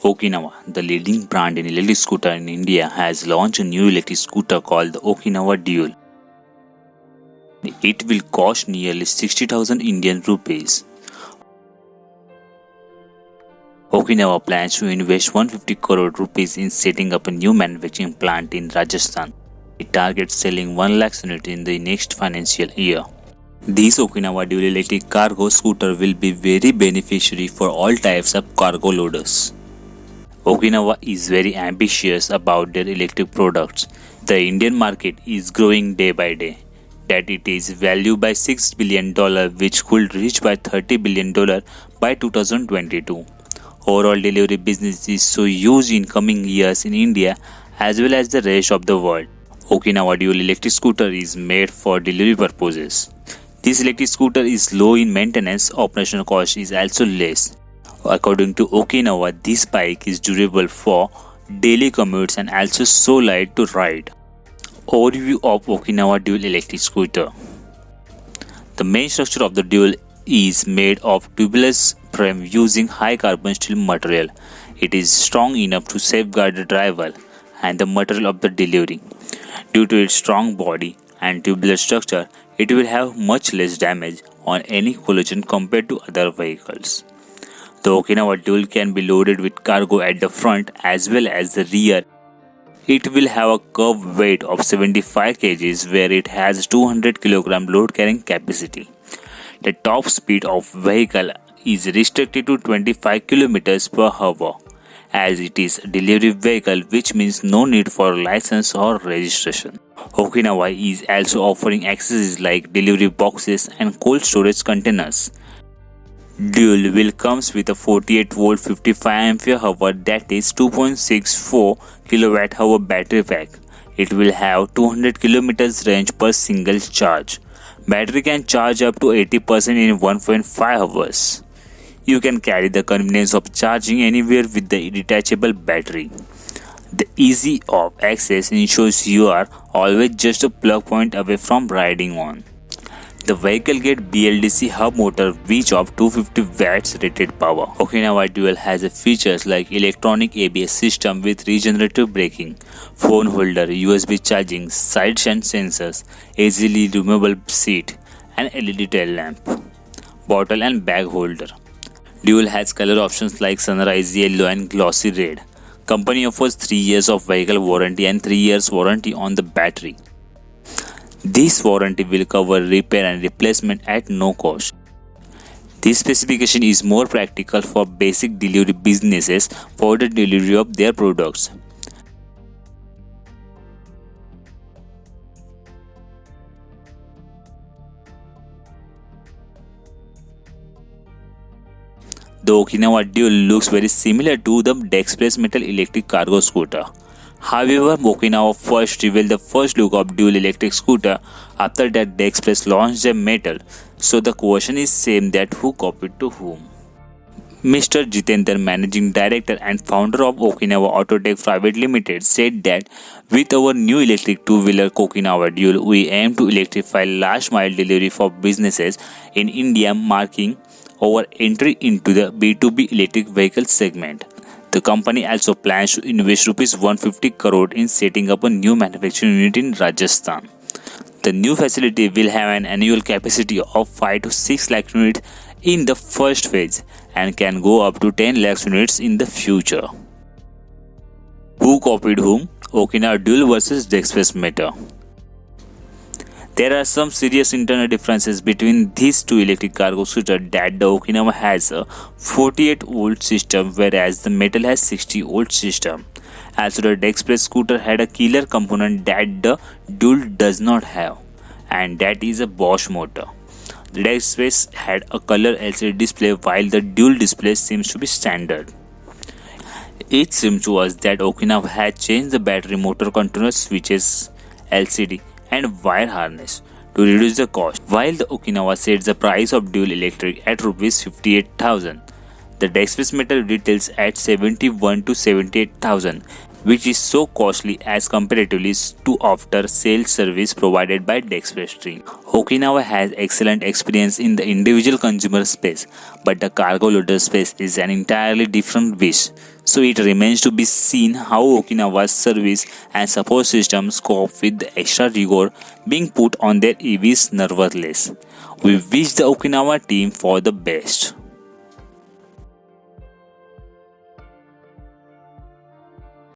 Okinawa, the leading brand in electric scooter in India, has launched a new electric scooter called the Okinawa Dual. It will cost nearly 60,000 Indian rupees. Okinawa plans to invest 150 crore rupees in setting up a new manufacturing plant in Rajasthan. It targets selling 1 lakh units in the next financial year. This Okinawa Dual electric cargo scooter will be very beneficiary for all types of cargo loaders. Okinawa is very ambitious about their electric products. The Indian market is growing day by day. That it is valued by $6 billion, which could reach by $30 billion by 2022. Overall delivery business is so huge in coming years in India as well as the rest of the world. Okinawa Dual electric scooter is made for delivery purposes. This electric scooter is low in maintenance, operational cost is also less. According to Okinawa, this bike is durable for daily commutes and also so light to ride. Overview of Okinawa Dual electric scooter. The main structure of the Dual is made of tubeless frame using high carbon steel material. It is strong enough to safeguard the driver and the material of the delivery. Due to its strong body and tubular structure, it will have much less damage on any collision compared to other vehicles. The Okinawa Dual can be loaded with cargo at the front as well as the rear. It will have a curved weight of 75 kg where it has 200 kg load carrying capacity. The top speed of vehicle is restricted to 25 km per hour as it is a delivery vehicle, which means no need for license or registration. Okinawa is also offering accessories like delivery boxes and cold storage containers. Dual will comes with a 48 volt 55 Ah that is 2.64 kWh battery pack. It will have 200 km range per single charge. Battery can charge up to 80% in 1.5 hours. You can carry the convenience of charging anywhere with the detachable battery. The ease of access ensures you are always just a plug point away from riding on. The vehicle gets BLDC hub motor which of 250 watts rated power. Okinawa Dual has features like electronic ABS system with regenerative braking, phone holder, USB charging, side stand sensors, easily removable seat, and LED tail lamp, bottle and bag holder. Dual has color options like sunrise yellow and glossy red. Company offers 3 years of vehicle warranty and 3 years warranty on the battery. This warranty will cover repair and replacement at no cost. This specification is more practical for basic delivery businesses for the delivery of their products. The Okinawa Dual looks very similar to the Dexpress Metal electric cargo scooter. However, Okinawa first revealed the first look of Dual electric scooter. After that, Dexpress launched their metal. So the question is same that who copied to whom. Mr. Jitender, managing director and founder of Okinawa Autotech Private Limited, said that with our new electric two-wheeler Okinawa Dual, we aim to electrify last-mile delivery for businesses in India, marking our entry into the B2B electric vehicle segment. The company also plans to invest Rs 150 crore in setting up a new manufacturing unit in Rajasthan. The new facility will have an annual capacity of 5 to 6 lakh units in the first phase and can go up to 10 lakh units in the future. Who copied whom? Okinawa Dual versus Dexpress Metal. There are some serious internal differences between these two electric cargo scooters that the Okinawa has a 48 volt system whereas the Metal has 60 volt system. Also, the Dexpress scooter had a killer component that the Dual does not have, and that is a Bosch motor. The Dexpress had a color LCD display while the Dual display seems to be standard. It seems to us that Okinawa had changed the battery motor controller switches, LCD and wire harness to reduce the cost. While the Okinawa sets the price of Dual electric at Rs 58,000, the Dexpress Metal retails at 71 to 78,000. which is so costly as comparatively to after-sales service provided by Dexpress. Okinawa has excellent experience in the individual consumer space, but the cargo loader space is an entirely different beast. So it remains to be seen how Okinawa's service and support systems cope with the extra rigor being put on their EVs nevertheless. We wish the Okinawa team for the best.